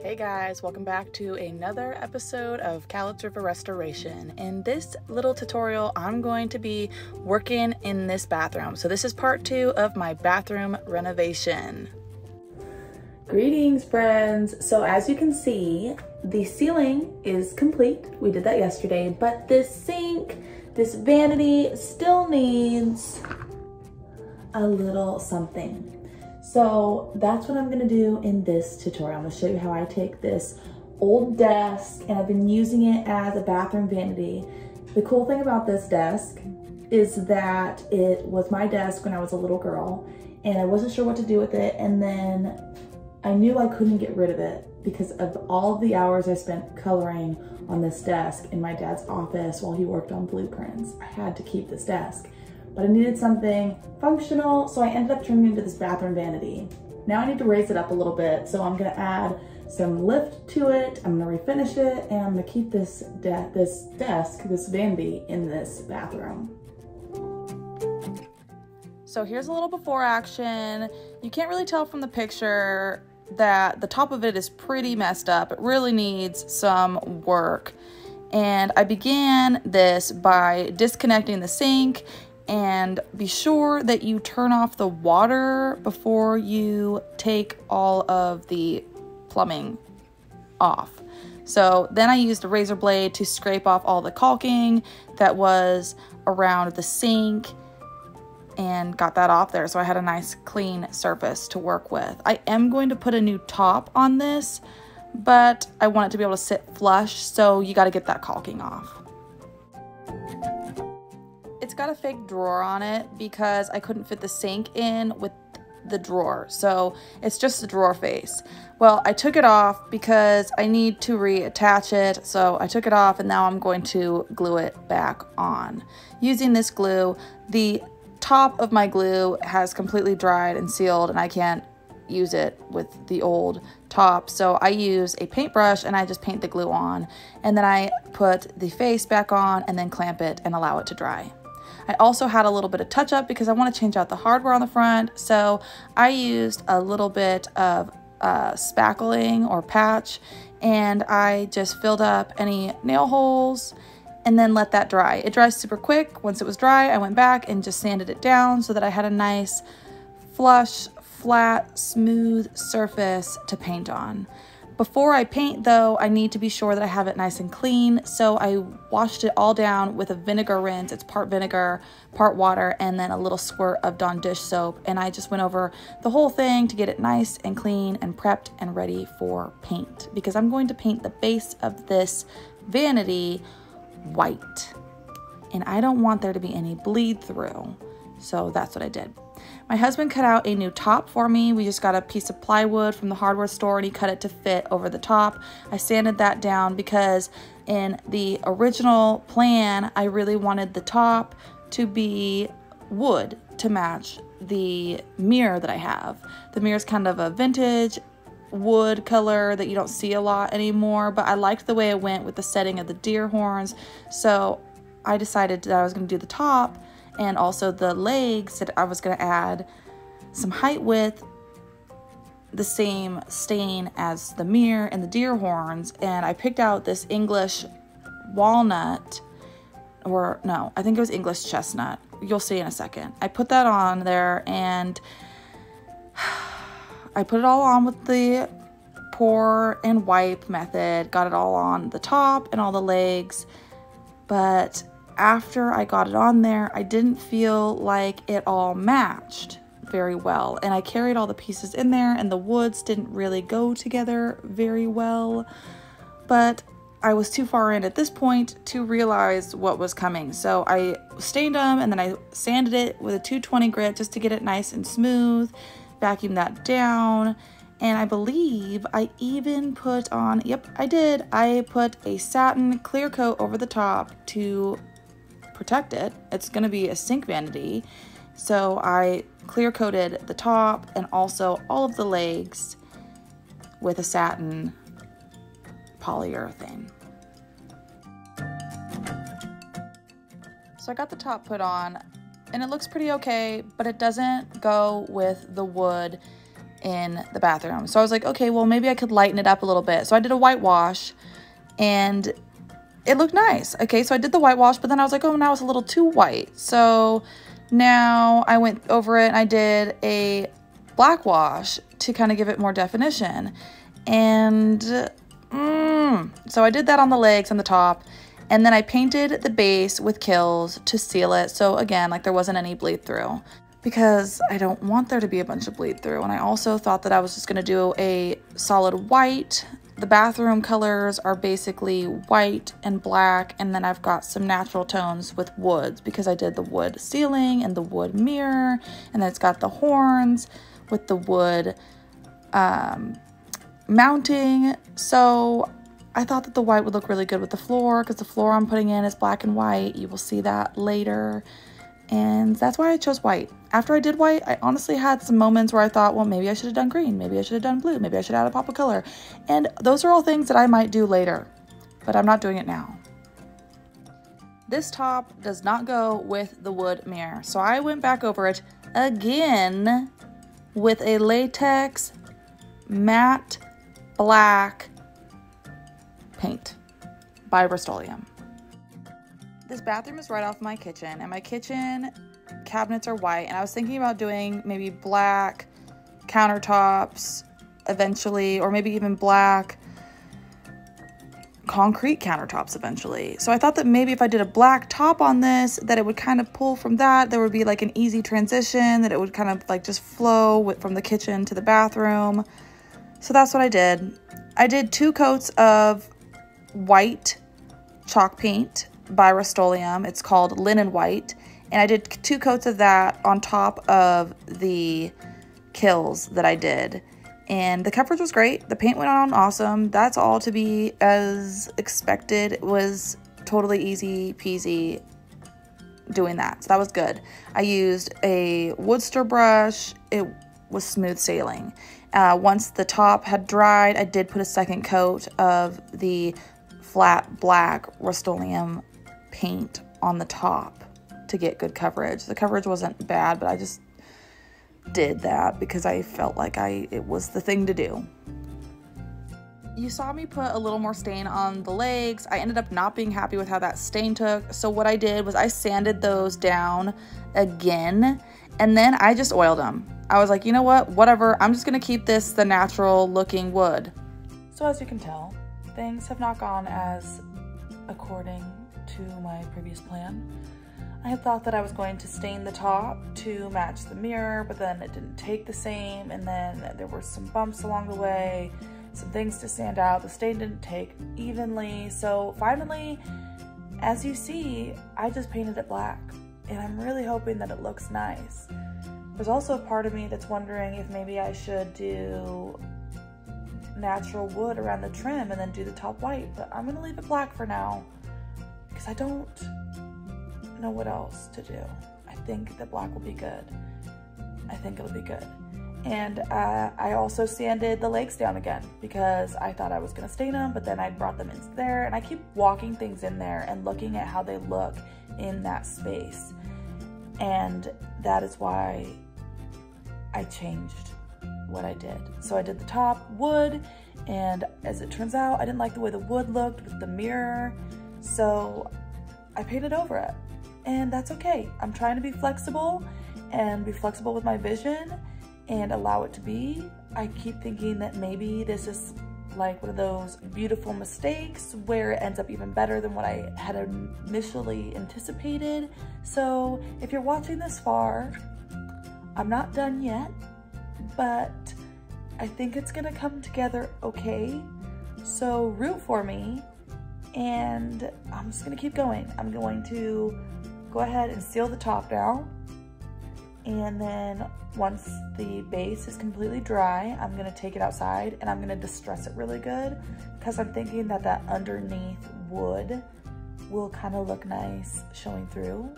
Hey guys, welcome back to another episode of Cowlitz River Restoration. In this little tutorial, I'm going to be working in this bathroom. So this is part 2 of my bathroom renovation. Greetings, friends. So as you can see, the ceiling is complete. We did that yesterday, but this sink, this vanity still needs a little something. So that's what I'm gonna do in this tutorial. I'm gonna show you how I take this old desk and I've been using it as a bathroom vanity. The cool thing about this desk is that it was my desk when I was a little girl and I wasn't sure what to do with it. And then I knew I couldn't get rid of it because of all of the hours I spent coloring on this desk in my dad's office while he worked on blueprints. I had to keep this desk. But I needed something functional, so I ended up turning it into this bathroom vanity. Now I need to raise it up a little bit, so I'm gonna add some lift to it, I'm gonna refinish it, and I'm gonna keep this vanity in this bathroom. So here's a little before action. You can't really tell from the picture that the top of it is pretty messed up. It really needs some work. And I began this by disconnecting the sink, and be sure that you turn off the water before you take all of the plumbing off. So then I used a razor blade to scrape off all the caulking that was around the sink and got that off there. So I had a nice clean surface to work with. I am going to put a new top on this, but I want it to be able to sit flush, so you got to get that caulking off. It's got a fake drawer on it because I couldn't fit the sink in with the drawer. So it's just the drawer face. Well, I took it off because I need to reattach it. So I took it off and now I'm going to glue it back on. Using this glue, the top of my glue has completely dried and sealed and I can't use it with the old top. So I use a paintbrush and I just paint the glue on. And then I put the face back on and then clamp it and allow it to dry. I also had a little bit of touch up because I want to change out the hardware on the front. So I used a little bit of spackling or patch and I just filled up any nail holes and then let that dry. It dries super quick. Once it was dry, I went back and just sanded it down so that I had a nice flush, flat, smooth surface to paint on. Before I paint though, I need to be sure that I have it nice and clean. So I washed it all down with a vinegar rinse. It's part vinegar, part water, and then a little squirt of Dawn dish soap. And I just went over the whole thing to get it nice and clean and prepped and ready for paint. Because I'm going to paint the base of this vanity white. And I don't want there to be any bleed through. So that's what I did. My husband cut out a new top for me. We just got a piece of plywood from the hardware store and he cut it to fit over the top. I sanded that down because in the original plan, I really wanted the top to be wood to match the mirror that I have. The mirror is kind of a vintage wood color that you don't see a lot anymore, but I liked the way it went with the setting of the deer horns. So I decided that I was going to do the top and also the legs, that I was going to add some height with the same stain as the mirror and the deer horns. And I picked out this English walnut, or no, I think it was English chestnut. You'll see in a second. I put that on there and I put it all on with the pour and wipe method. Got it all on the top and all the legs. But after I got it on there, I didn't feel like it all matched very well. And I carried all the pieces in there and the woods didn't really go together very well. But I was too far in at this point to realize what was coming. So I stained them and then I sanded it with a 220 grit just to get it nice and smooth, vacuumed that down. And I believe I even put on, yep, I did. I put a satin clear coat over the top to protect it. It's going to be a sink vanity. So I clear coated the top and also all of the legs with a satin polyurethane. So I got the top put on and it looks pretty okay, but it doesn't go with the wood in the bathroom. So I was like, okay, well, maybe I could lighten it up a little bit. So I did a whitewash and it looked nice. Okay, so I did the whitewash, but then I was like, oh, now it's a little too white. So now I went over it and I did a black wash to kind of give it more definition. And so I did that on the legs and the top. And then I painted the base with Kills to seal it. So again, like there wasn't any bleed through, because I don't want there to be a bunch of bleed through. And I also thought that I was just gonna do a solid white. The bathroom colors are basically white and black, and then I've got some natural tones with woods because I did the wood ceiling and the wood mirror, and then it's got the horns with the wood mounting. So I thought that the white would look really good with the floor, because the floor I'm putting in is black and white. You will see that later. And that's why I chose white. After I did white, I honestly had some moments where I thought, well, maybe I should have done green. Maybe I should have done blue. Maybe I should add a pop of color. And those are all things that I might do later, but I'm not doing it now. This top does not go with the wood mirror. So I went back over it again with a latex matte black paint by Rust-Oleum. This bathroom is right off my kitchen, and my kitchen cabinets are white, and I was thinking about doing maybe black countertops eventually, or maybe even black concrete countertops eventually. So I thought that maybe if I did a black top on this, that it would kind of pull from that. There would be like an easy transition, that it would kind of like just flow from the kitchen to the bathroom. So that's what I did. I did 2 coats of white chalk paint by Rust-Oleum. It's called Linen White. And I did 2 coats of that on top of the Kills that I did. And the coverage was great. The paint went on awesome. That's all to be as expected. It was totally easy peasy doing that. So that was good. I used a Woodster brush. It was smooth sailing. Once the top had dried, I did put a second coat of the flat black Rust-Oleum paint on the top to get good coverage. The coverage wasn't bad, but I just did that because I felt like it was the thing to do. You saw me put a little more stain on the legs. I ended up not being happy with how that stain took. So what I did was I sanded those down again, and then I just oiled them. I was like, you know what, whatever, I'm just gonna keep this the natural looking wood. So as you can tell, things have not gone as according to my previous plan. I had thought that I was going to stain the top to match the mirror, but then it didn't take the same, and then there were some bumps along the way, some things to sand out. The stain didn't take evenly, so finally, as you see, I just painted it black, and I'm really hoping that it looks nice. There's also a part of me that's wondering if maybe I should do natural wood around the trim and then do the top white, but I'm gonna leave it black for now because I don't know what else to do. I think that black will be good. I think it'll be good. And I also sanded the legs down again because I thought I was gonna stain them, but then I brought them in there, and I keep walking things in there and looking at how they look in that space. And that is why I changed what I did. So I did the top wood, and as it turns out, I didn't like the way the wood looked with the mirror, so I painted over it. And that's okay. I'm trying to be flexible and be flexible with my vision and allow it to be. I keep thinking that maybe this is like one of those beautiful mistakes where it ends up even better than what I had initially anticipated. So if you're watching this far, I'm not done yet, but I think it's gonna come together okay. So root for me, and I'm just gonna keep going. I'm going to go ahead and seal the top down, and then once the base is completely dry, I'm gonna take it outside and I'm gonna distress it really good, because I'm thinking that that underneath wood will kind of look nice showing through.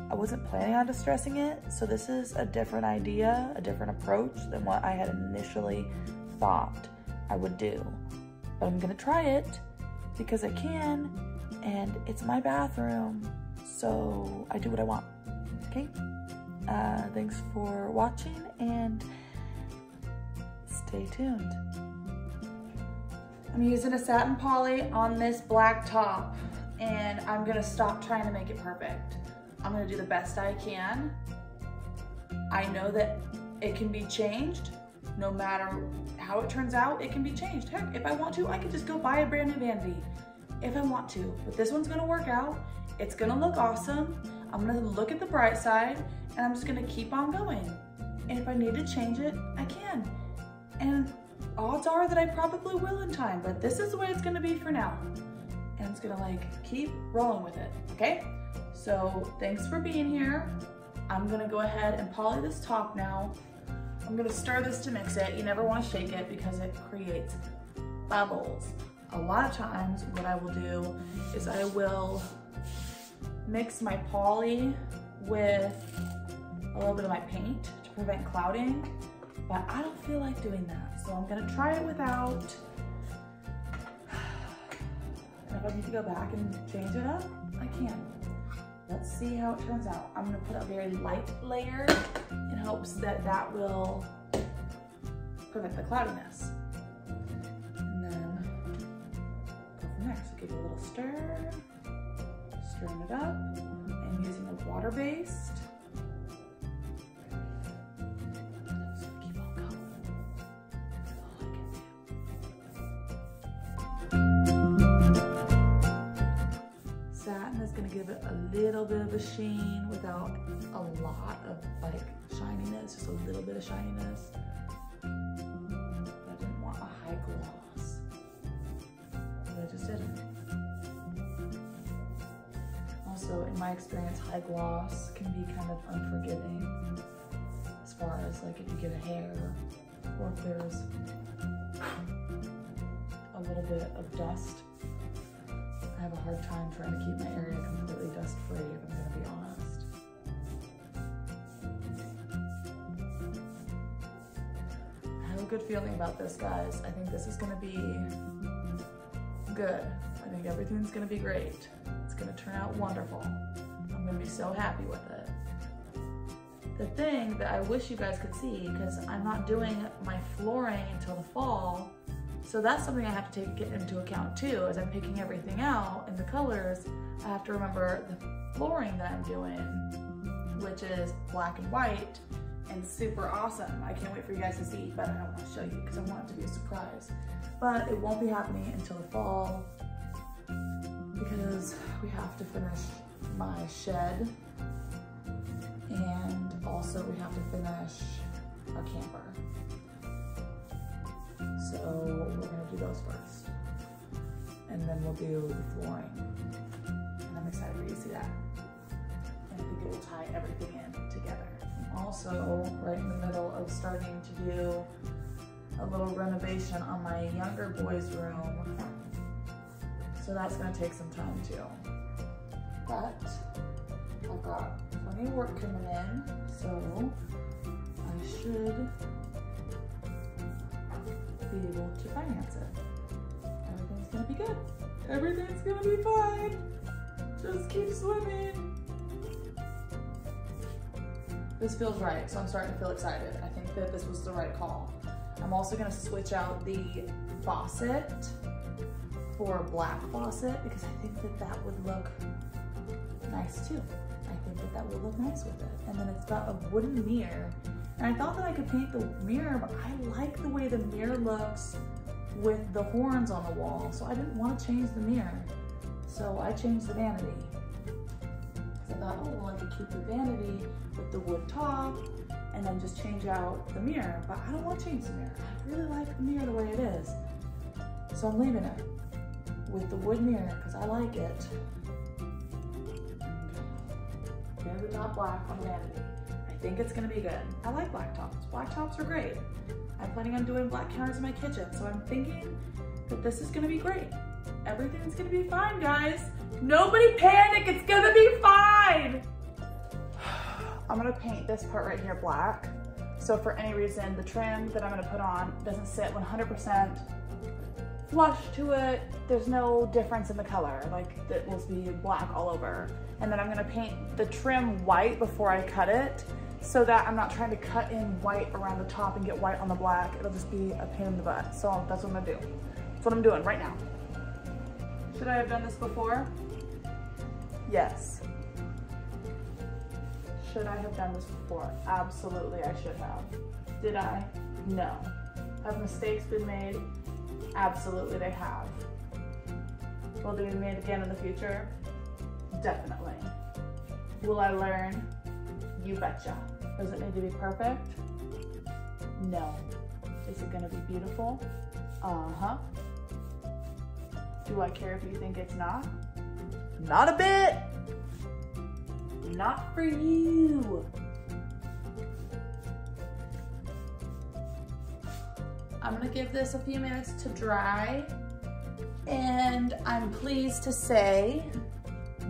I wasn't planning on distressing it, so this is a different idea, a different approach than what I had initially thought I would do. But I'm gonna try it because I can, and it's my bathroom, so I do what I want, okay? Thanks for watching, and Stay tuned. I'm using a satin poly on this black top, and I'm gonna stop trying to make it perfect. I'm gonna do the best I can. I know that it can be changed. No matter how it turns out, it can be changed. Heck, if I want to, I could just go buy a brand new vanity if I want to. But this one's gonna work out. It's gonna look awesome. I'm gonna look at the bright side, and I'm just gonna keep on going. And if I need to change it, I can. And odds are that I probably will in time, but this is the way it's gonna be for now. And I'm just gonna like keep rolling with it, okay? So thanks for being here. I'm gonna go ahead and poly this top now. I'm gonna stir this to mix it. You never wanna shake it because it creates bubbles. A lot of times what I will do is I will mix my poly with a little bit of my paint to prevent clouding, but I don't feel like doing that. So I'm gonna try it without. And if I need to go back and change it up, I can. Let's see how it turns out. I'm gonna put a very light layer in hopes that that will prevent the cloudiness. And then go from there. So give it a little stir, stirring it up, and using a water-based. Keep on going. Satin is gonna give it a little bit of a sheen without a lot of like shininess, just a little bit of shininess. I didn't want a high gloss, but I just didn't. Also, in my experience, high gloss can be kind of unforgiving as far as like if you get a hair or if there's a little bit of dust. I have a hard time trying to keep my area completely dust free, if I'm gonna be honest. I have a good feeling about this, guys. I think this is gonna be good. I think everything's gonna be great. It's gonna turn out wonderful. I'm gonna be so happy with it. The thing that I wish you guys could see, because I'm not doing my flooring until the fall, so that's something I have to take into account too. As I'm picking everything out and the colors, I have to remember the flooring that I'm doing, which is black and white and super awesome. I can't wait for you guys to see, but I don't want to show you because I want it to be a surprise. But it won't be happening until the fall because we have to finish my shed and also we have to finish our camper. So we're gonna do those first. And then we'll do the flooring. And I'm excited for you to see that. And I think it will tie everything in together. I'm also right in the middle of starting to do a little renovation on my younger boy's room. So that's gonna take some time too. But I've got plenty of work coming in, so I should be able to finance it. Everything's gonna be good. Everything's gonna be fine. Just keep swimming. This feels right, so I'm starting to feel excited. I think that this was the right call. I'm also gonna switch out the faucet for a black faucet because I think that that would look nice too. I think that that would look nice with it. And then it's got a wooden mirror. And I thought that I could paint the mirror, but I like the way the mirror looks with the horns on the wall. So I didn't want to change the mirror. So I changed the vanity. Because I thought, oh, well, I could keep the vanity with the wood top and then just change out the mirror. But I don't want to change the mirror. I really like the mirror the way it is. So I'm leaving it with the wood mirror because I like it. There's the top black on the vanity. I think it's gonna be good. I like black tops. Black tops are great. I'm planning on doing black counters in my kitchen, so I'm thinking that this is gonna be great. Everything's gonna be fine, guys. Nobody panic, it's gonna be fine. I'm gonna paint this part right here black. So for any reason, the trim that I'm gonna put on doesn't sit 100% flush to it. There's no difference in the color, like it will be black all over. And then I'm gonna paint the trim white before I cut it so that I'm not trying to cut in white around the top and get white on the black. It'll just be a pain in the butt. So that's what I'm gonna do. That's what I'm doing right now. Should I have done this before? Yes. Should I have done this before? Absolutely, I should have. Did I? No. Have mistakes been made? Absolutely, they have. Will they be made again in the future? Definitely. Will I learn? You betcha. Does it need to be perfect? No. Is it gonna be beautiful? Uh-huh. Do I care if you think it's not? Not a bit. Not for you. I'm gonna give this a few minutes to dry, and I'm pleased to say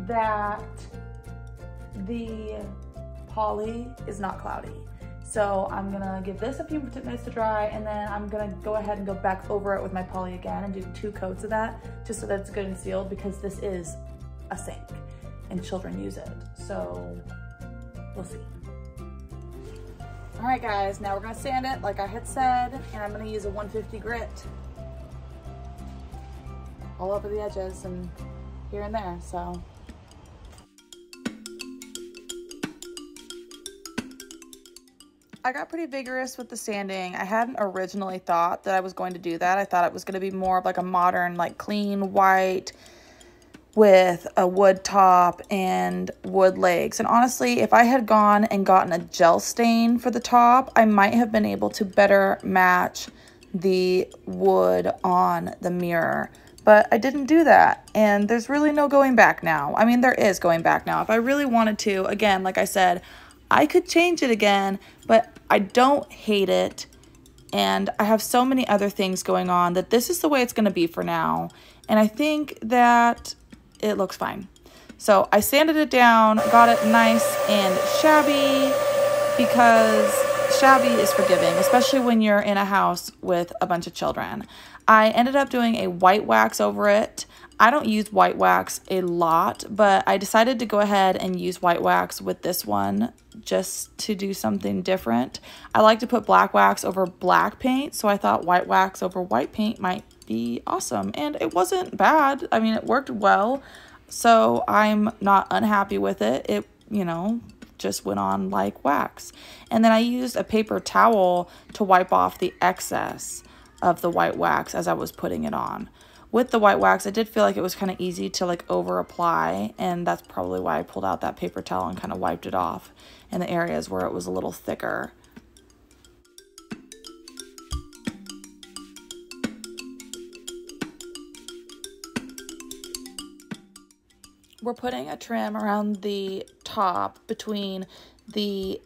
that the poly is not cloudy. So I'm gonna give this a few minutes to dry, and then I'm gonna go ahead and go back over it with my poly again and do 2 coats of that, just so that it's good and sealed, because this is a sink and children use it. So we'll see. All right guys, now we're gonna sand it like I had said, and I'm gonna use a 150 grit all over the edges and here and there, so. I got pretty vigorous with the sanding. I hadn't originally thought that I was going to do that. I thought it was going to be more of like a modern, like clean white with a wood top and wood legs. And honestly, if I had gone and gotten a gel stain for the top, I might have been able to better match the wood on the mirror. But I didn't do that, and there's really no going back now. I mean, there is going back now. If I really wanted to, again, like I said, I could change it again, but I don't hate it, and I have so many other things going on that this is the way it's going to be for now, and I think that it looks fine. So I sanded it down, got it nice and shabby, because shabby is forgiving, especially when you're in a house with a bunch of children. I ended up doing a white wax over it. I don't use white wax a lot, but I decided to go ahead and use white wax with this one just to do something different. I like to put black wax over black paint, so I thought white wax over white paint might be awesome. And it wasn't bad. I mean, it worked well, so I'm not unhappy with it. It, you know, just went on like wax. And then I used a paper towel to wipe off the excess of the white wax as I was putting it on. With the white wax, I did feel like it was kind of easy to like over apply, and that's probably why I pulled out that paper towel and kind of wiped it off in the areas where it was a little thicker. We're putting a trim around the top between the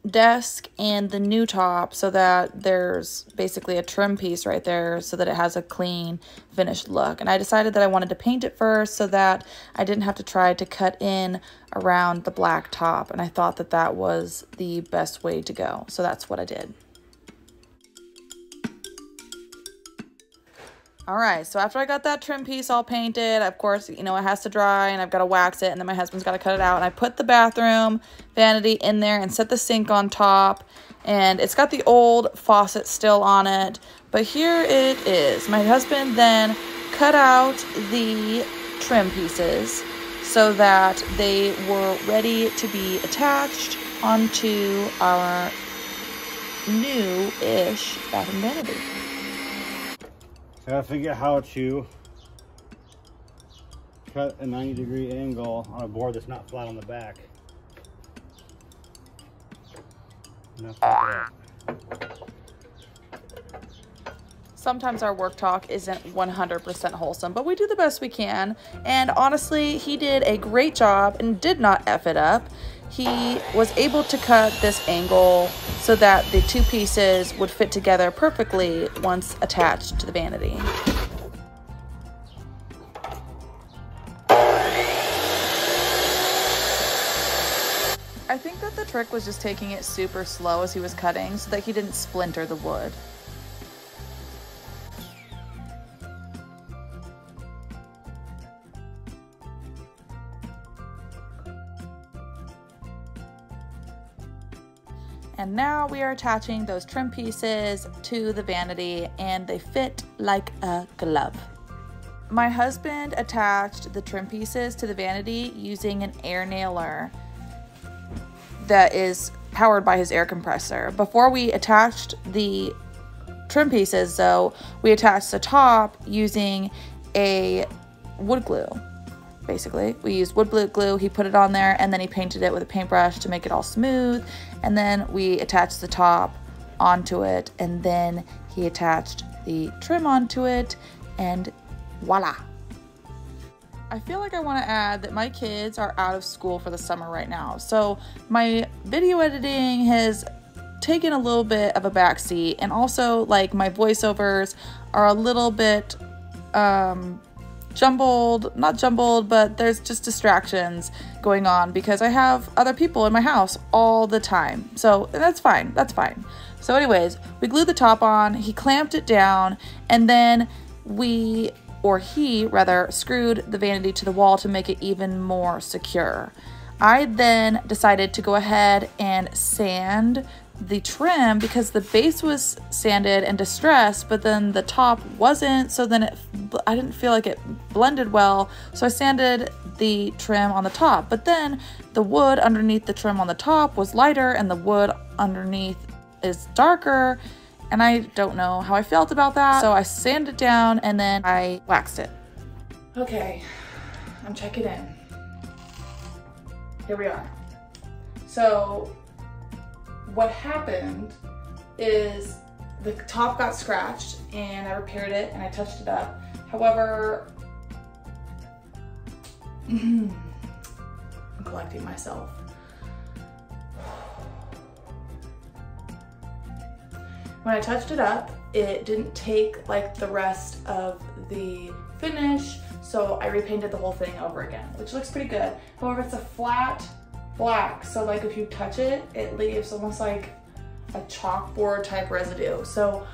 desk and the new top so that there's basically a trim piece right there so that it has a clean finished look. And I decided that I wanted to paint it first so that I didn't have to try to cut in around the black top, and I thought that that was the best way to go, so that's what I did. All right, so after I got that trim piece all painted, of course, you know, it has to dry, and I've got to wax it, and then my husband's got to cut it out. And I put the bathroom vanity in there and set the sink on top, and it's got the old faucet still on it, but here it is. My husband then cut out the trim pieces so that they were ready to be attached onto our new-ish bathroom vanity. I gotta figure out how to cut a 90-degree angle on a board that's not flat on the back. Enough like that. Sometimes our work talk isn't 100% wholesome, but we do the best we can. And honestly, he did a great job and did not F it up. He was able to cut this angle so that the two pieces would fit together perfectly once attached to the vanity. I think that the trick was just taking it super slow as he was cutting so that he didn't splinter the wood. And now we are attaching those trim pieces to the vanity, and they fit like a glove. My husband attached the trim pieces to the vanity using an air nailer that is powered by his air compressor. Before we attached the trim pieces though, we attached the top using a wood glue. Basically, we used wood glue, he put it on there, and then he painted it with a paintbrush to make it all smooth, and then we attached the top onto it, and then he attached the trim onto it, and voila. I feel like I want to add that my kids are out of school for the summer right now, so my video editing has taken a little bit of a backseat, and also like my voiceovers are a little bit not jumbled, but there's just distractions going on because I have other people in my house all the time. So that's fine, that's fine. So anyways, we glued the top on, he clamped it down, and then he rather screwed the vanity to the wall to make it even more secure. I then decided to go ahead and sand the trim because the base was sanded and distressed, but then the top wasn't, so then I didn't feel like it blended well, so I sanded the trim on the top, but then the wood underneath the trim on the top was lighter and the wood underneath is darker, and I don't know how I felt about that, so I sanded it down and then I waxed it. Okay, I'm checking in. Here we are. So what happened is the top got scratched and I repaired it and I touched it up. However, I'm collecting myself. When I touched it up, it didn't take like the rest of the finish, so I repainted the whole thing over again, which looks pretty good. However, it's a flat black, so like if you touch it, it leaves almost like a chalkboard type residue. So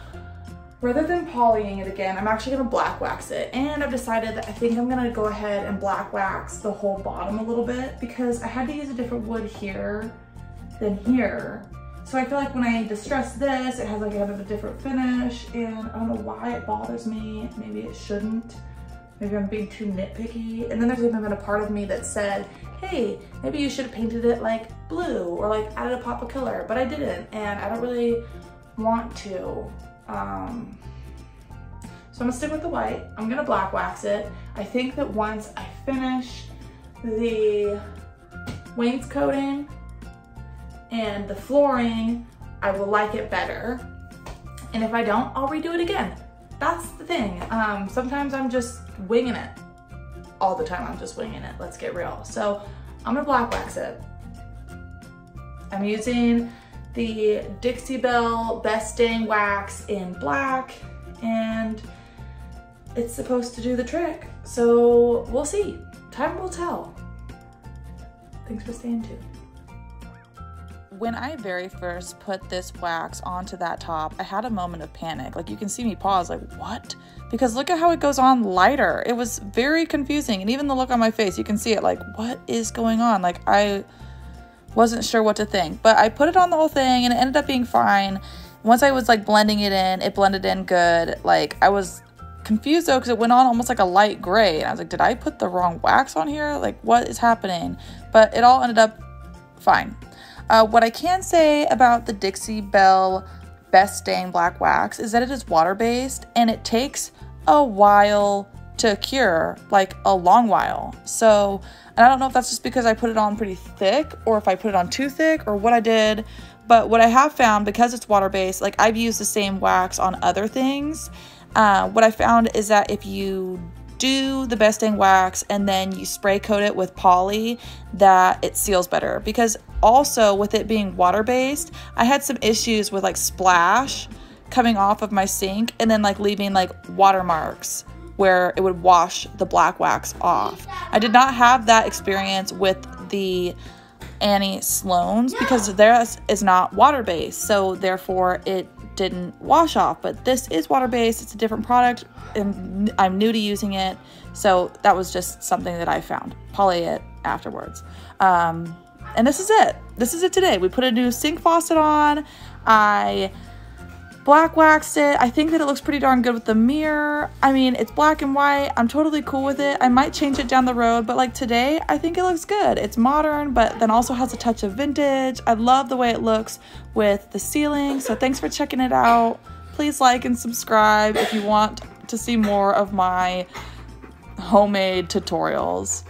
rather than polying it again, I'm actually gonna black wax it, and I've decided that I think I'm gonna go ahead and black wax the whole bottom a little bit because I had to use a different wood here than here. So I feel like when I distress this, it has like a different finish, and I don't know why it bothers me. Maybe it shouldn't. Maybe I'm being too nitpicky. And then there's even been a part of me that said, hey, maybe you should have painted it like blue or like added a pop of color, but I didn't, and I don't really want to. So I'm gonna stick with the white. I'm gonna black wax it. I think that once I finish the wainscoting and the flooring, I will like it better. And if I don't, I'll redo it again. That's the thing. Sometimes I'm just winging it. All the time I'm just winging it, let's get real. So I'm gonna black wax it. I'm using the Dixie Belle Best Dang Wax in black, and it's supposed to do the trick. So we'll see, time will tell. Thanks for staying tuned. When I very first put this wax onto that top, I had a moment of panic. Like, you can see me pause, like, what? Because look at how it goes on lighter. It was very confusing, and even the look on my face, you can see it, like, what is going on? Like, I wasn't sure what to think, but I put it on the whole thing and it ended up being fine. Once I was like blending it in, it blended in good. Like, I was confused though, because it went on almost like a light gray, and I was like, did I put the wrong wax on here? Like, what is happening? But it all ended up fine. What I can say about the Dixie Belle Best Dang Black Wax is that it is water-based and it takes a while to cure, like a long while. So, and I don't know if that's just because I put it on pretty thick or if I put it on too thick or what I did, but what I have found, because it's water-based, like I've used the same wax on other things. What I found is that if you do the Best Dang wax and then you spray coat it with poly, that it seals better. Because also with it being water-based, I had some issues with like splash coming off of my sink and then like leaving like watermarks where it would wash the black wax off. I did not have that experience with the Annie Sloan's because theirs is not water-based, so therefore it didn't wash off. But this is water-based, it's a different product, and I'm new to using it, so that was just something that I found. Poly it afterwards. And this is it. This is it today. We put a new sink faucet on. I black waxed it. I think that it looks pretty darn good with the mirror. I mean, it's black and white. I'm totally cool with it. I might change it down the road, but like today, I think it looks good. It's modern, but then also has a touch of vintage. I love the way it looks with the ceiling. So thanks for checking it out. Please like and subscribe if you want to see more of my homemade tutorials.